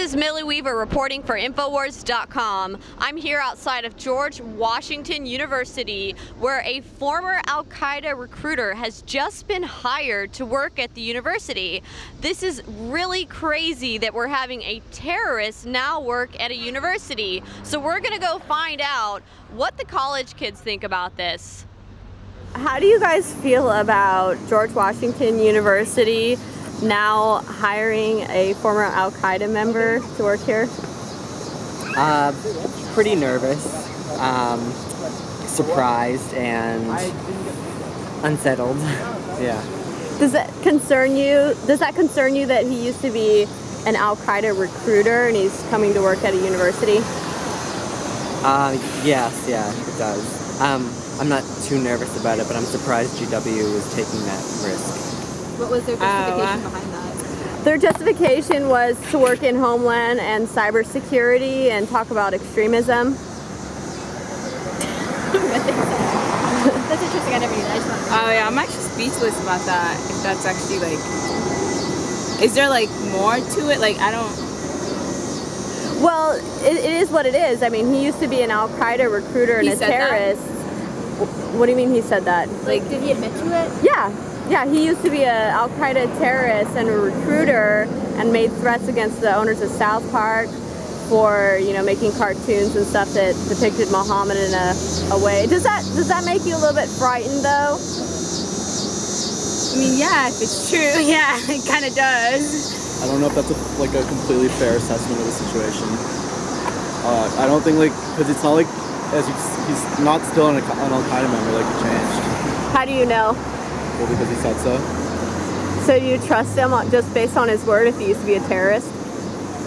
is Millie Weaver reporting for Infowars.com. I'm here outside of George Washington University, where a former Al-Qaeda recruiter has just been hired to work at the university. This is really crazy that we're having a terrorist now work at a university. So we're gonna go find out what the college kids think about this. How do you guys feel about George Washington University now hiring a former Al-Qaeda member to work here? Pretty nervous, surprised, and unsettled. Yeah. Does that concern you? Does that concern you that he used to be an Al-Qaeda recruiter and he's coming to work at a university? Yes, yeah, it does. I'm not too nervous about it, but I'm surprised GW was taking that risk. What was their justification behind that? Their justification was to work in Homeland and cybersecurity and talk about extremism. That's interesting. I never knew that. Oh yeah, I'm actually speechless about that. If that's actually like, is there like more to it? Like I don't. Well, it is what it is. I mean, he used to be an Al-Qaeda recruiter and a terrorist. What do you mean he said that? Like, did he admit to it? Yeah. Yeah, he used to be an Al-Qaeda terrorist and a recruiter and made threats against the owners of South Park for, you know, making cartoons and stuff that depicted Muhammad in a way. Does that make you a little bit frightened though? I mean, yeah, if it's true, yeah, it kind of does. I don't know if that's a completely fair assessment of the situation. I don't think because it's not like he's not still an Al-Qaeda member, he changed. How do you know? Well, because he said so. So do you trust him just based on his word if he used to be a terrorist?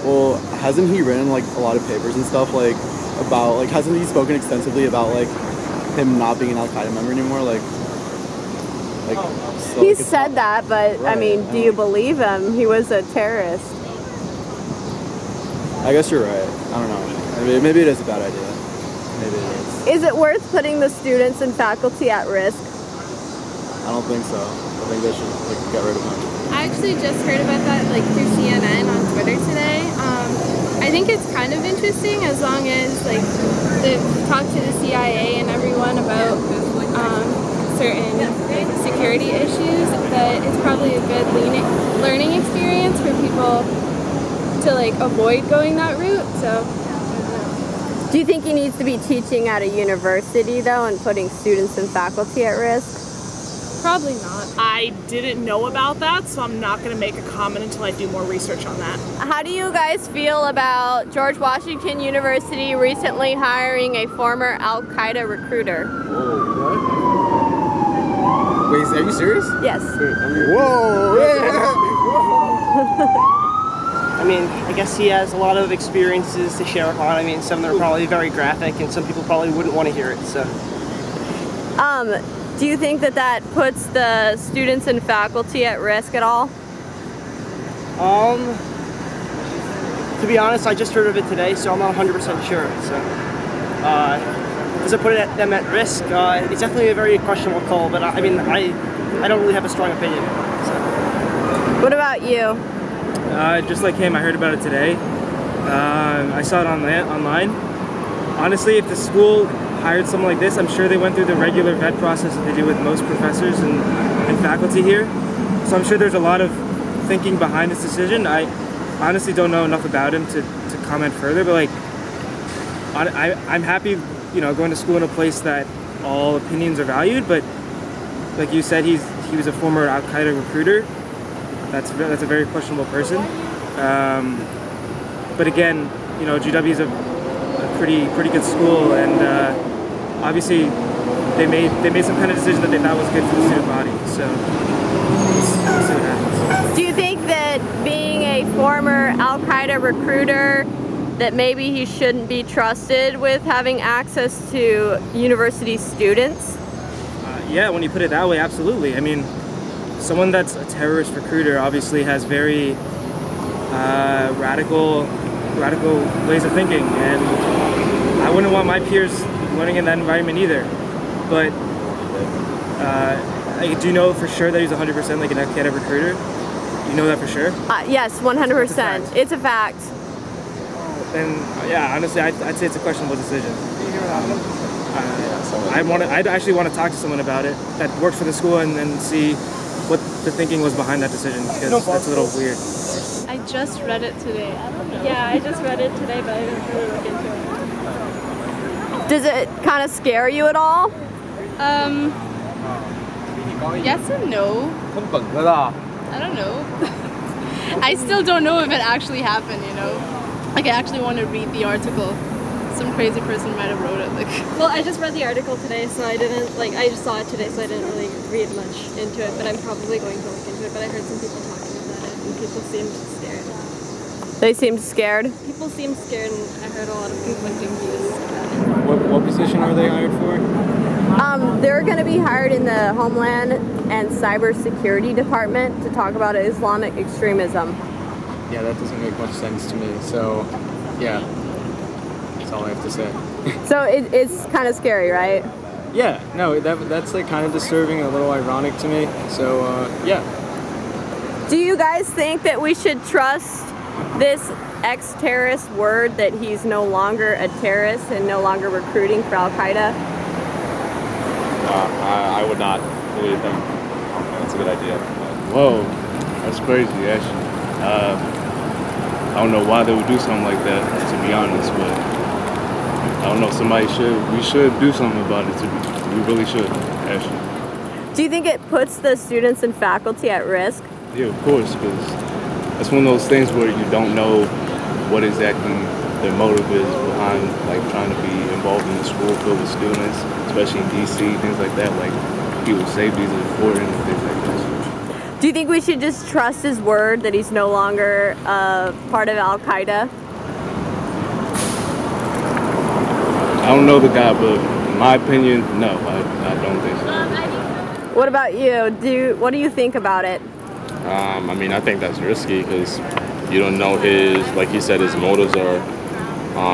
Well, hasn't he written a lot of papers and stuff about hasn't he spoken extensively about him not being an Al-Qaeda member anymore? So, he said that, but right, I mean, do you believe him? He was a terrorist. I guess you're right. I don't know. Maybe it is a bad idea. Maybe it is. Is it worth putting the students and faculty at risk? I don't think so. I think they should get rid of him. I actually just heard about that through CNN on Twitter today. I think it's kind of interesting as long as they've talked to the CIA and everyone about certain security issues, that it's probably a good learning experience for people to avoid going that route. So. Do you think he needs to be teaching at a university though and putting students and faculty at risk? Probably not. I didn't know about that, so I'm not going to make a comment until I do more research on that. How do you guys feel about George Washington University recently hiring a former Al-Qaeda recruiter? Whoa, what? Wait, are you serious? Yes. Whoa! Yeah. I mean, I guess he has a lot of experiences to share upon. I mean, some of them are probably very graphic, and some people probably wouldn't want to hear it, so. Do you think that puts the students and faculty at risk at all? To be honest, I just heard of it today, so I'm not 100% sure. So, does it put them at risk? It's definitely a very questionable call, but I mean, I don't really have a strong opinion. So. What about you? Just like him, I heard about it today. I saw it online. Honestly, if the school hired someone like this, I'm sure they went through the regular vet process that they do with most professors and faculty here. So I'm sure there's a lot of thinking behind this decision. I honestly don't know enough about him to comment further, but I'm happy, going to school in a place that all opinions are valued. But like you said, he was a former Al-Qaeda recruiter. That's a very questionable person. But again, GW is a pretty good school, and obviously they made some kind of decision that they thought was good for the student body. So we'll see what happens. Do you think that being a former Al-Qaeda recruiter, that maybe he shouldn't be trusted with having access to university students? Yeah, when you put it that way, absolutely. I mean, someone that's a terrorist recruiter obviously has very radical ways of thinking, and I wouldn't want my peers learning in that environment either. But do you know for sure that he's 100% an Al-Qaeda recruiter? You know that for sure? Yes, 100%. It's a fact. then yeah, honestly, I'd say it's a questionable decision. I'd actually want to talk to someone about it that works for the school and then see what the thinking was behind that decision, because that's a little weird. I just read it today. I don't know. Yeah, I just read it today, but I didn't really look into it. Does it kind of scare you at all? Yes and no. I don't know. I still don't know if it actually happened, you know? Like, I actually want to read the article. Some crazy person might have wrote it, like... Well, I just read the article today, so I didn't, like, I just saw it today, so I didn't really read much into it, but I'm probably going to look into it, but I heard some people talking about it, and people seemed scared. They seemed scared. People seemed scared, and I heard a lot of conflicting views about it. What position are they hired for? They're going to be hired in the Homeland and Cyber Security Department to talk about Islamic extremism. Yeah, that doesn't make much sense to me. So, yeah, that's all I have to say. So it's kind of scary, right? Yeah, no, that's like kind of disturbing, a little ironic to me. So, yeah. Do you guys think that we should trust this ex-terrorist word that he's no longer a terrorist and no longer recruiting for Al-Qaeda? I would not believe him. That's a good idea. Whoa, that's crazy, actually. I don't know why they would do something like that, to be honest, but I don't know, we should do something about it. We really should, actually. Do you think it puts the students and faculty at risk? Yeah, of course, because that's one of those things where you don't know what exactly their motive is behind, like, trying to be involved in the school filled with students, especially in DC, things like that, like people's safety is important and things like that. Do you think we should just trust his word that he's no longer part of Al-Qaeda? I don't know the guy, but in my opinion, no, I don't think so. What about you? What do you think about it? I mean, I think that's risky because you don't know like you said, his motives are,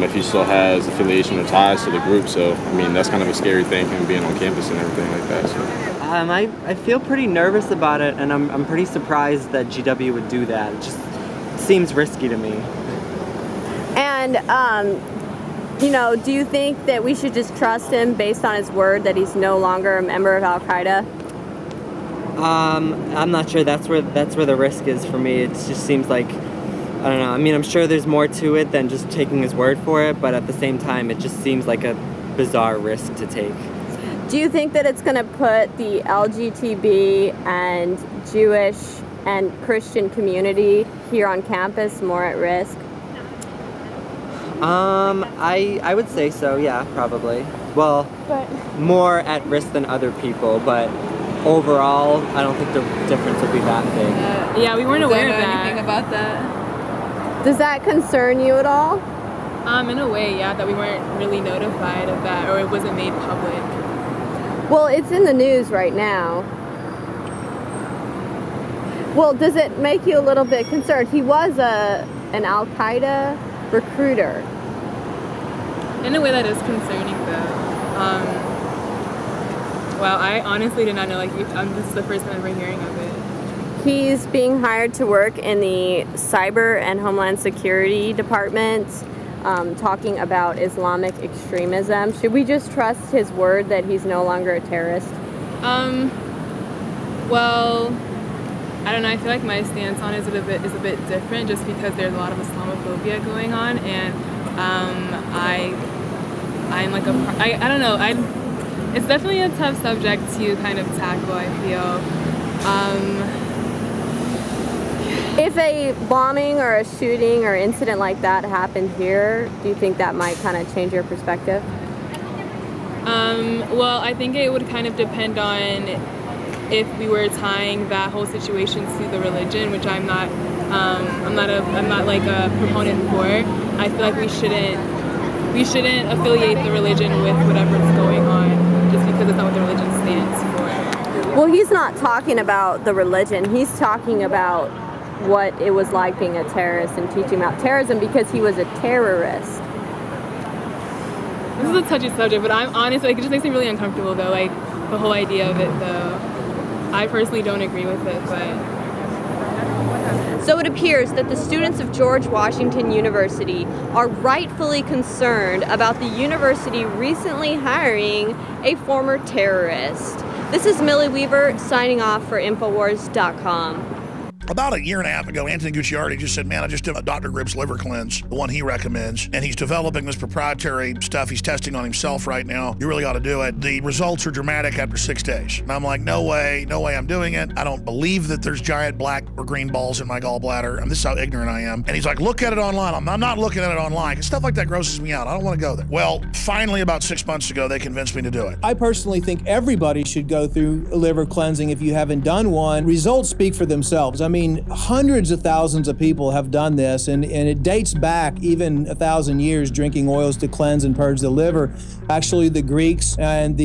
if he still has affiliation or ties to the group. So, I mean, that's kind of a scary thing, him being on campus and everything like that. So. I feel pretty nervous about it, and I'm pretty surprised that GW would do that. It just seems risky to me. And, you know, do you think that we should just trust him based on his word that he's no longer a member of Al-Qaeda? I'm not sure that's where the risk is for me. It just seems like, I don't know, I mean, I'm sure there's more to it than just taking his word for it, but at the same time, it just seems like a bizarre risk to take. Do you think that it's going to put the LGTB and Jewish and Christian community here on campus more at risk? I would say so, yeah, probably. Well, more at risk than other people, but overall, I don't think the difference would be that big. Yeah, we weren't aware of anything about that. Does that concern you at all? In a way, yeah, that we weren't really notified of that, or it wasn't made public. Well, it's in the news right now. Well, does it make you a little bit concerned? He was an Al-Qaeda recruiter. In a way that is concerning, though. Well, I honestly did not know, like, this is the first time I'm hearing of it. He's being hired to work in the Cyber and Homeland Security Department, talking about Islamic extremism. Should we just trust his word that he's no longer a terrorist? Well, I don't know. I feel like my stance on it is a bit different, just because there's a lot of Islamophobia going on, and I'm like I don't know. It's definitely a tough subject to kind of tackle, I feel. If a bombing or a shooting or incident like that happened here, do you think that might kind of change your perspective? Well, I think it would kind of depend on if we were tying that whole situation to the religion, which I'm not like a proponent for. I feel like we shouldn't affiliate the religion with whatever's going on, just because it's not what the religion stands for. Well, he's not talking about the religion. He's talking about what it was like being a terrorist and teaching about terrorism, because he was a terrorist. This is a touchy subject, but I'm honest, like, it just makes me really uncomfortable, though, like, the whole idea of it, though. I personally don't agree with it, but... So it appears that the students of George Washington University are rightfully concerned about the university recently hiring a former terrorist. This is Millie Weaver signing off for Infowars.com. About a year and a half ago, Anthony Gucciardi just said, man, I just did a Dr. Gribb's liver cleanse, the one he recommends, and he's developing this proprietary stuff he's testing on himself right now. You really ought to do it. The results are dramatic after 6 days. And I'm like, no way I'm doing it. I don't believe that there's giant black or green balls in my gallbladder. And this is how ignorant I am. And he's like, look at it online. I'm not looking at it online, because stuff like that grosses me out. I don't want to go there. Well, finally, about 6 months ago, they convinced me to do it. I personally think everybody should go through a liver cleansing if you haven't done one. Results speak for themselves. I mean, hundreds of thousands of people have done this, and it dates back even 1,000 years, drinking oils to cleanse and purge the liver. Actually, the Greeks and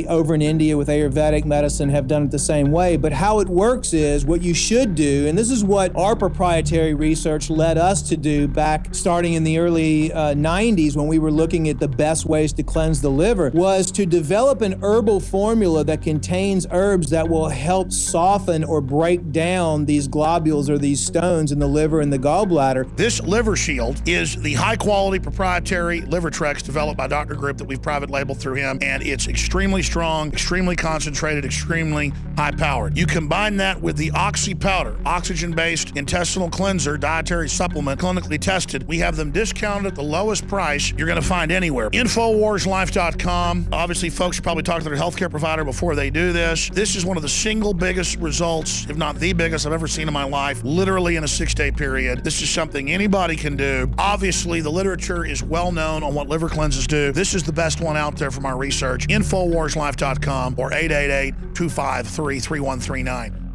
over in India with Ayurvedic medicine have done it the same way. But how it works is, what you should do, and this is what our proprietary research led us to do back starting in the early 90s when we were looking at the best ways to cleanse the liver, was to develop an herbal formula that contains herbs that will help soften or break down these globules or these stones in the liver and the gallbladder. This liver shield is the high-quality proprietary liver Trex developed by Dr. Grip that we've private labeled through him, and it's extremely strong, extremely concentrated, extremely high-powered. You combine that with the Oxy Powder, oxygen-based intestinal cleanser, dietary supplement, clinically tested. We have them discounted at the lowest price you're going to find anywhere. Infowarslife.com. Obviously, folks should probably talk to their healthcare provider before they do this. This is one of the single biggest results, if not the biggest, I've ever seen in my life, literally in a 6-day period. This is something anybody can do. Obviously, the literature is well known on what liver cleanses do. This is the best one out there from our research. Infowarslife.com or 888-253-3139.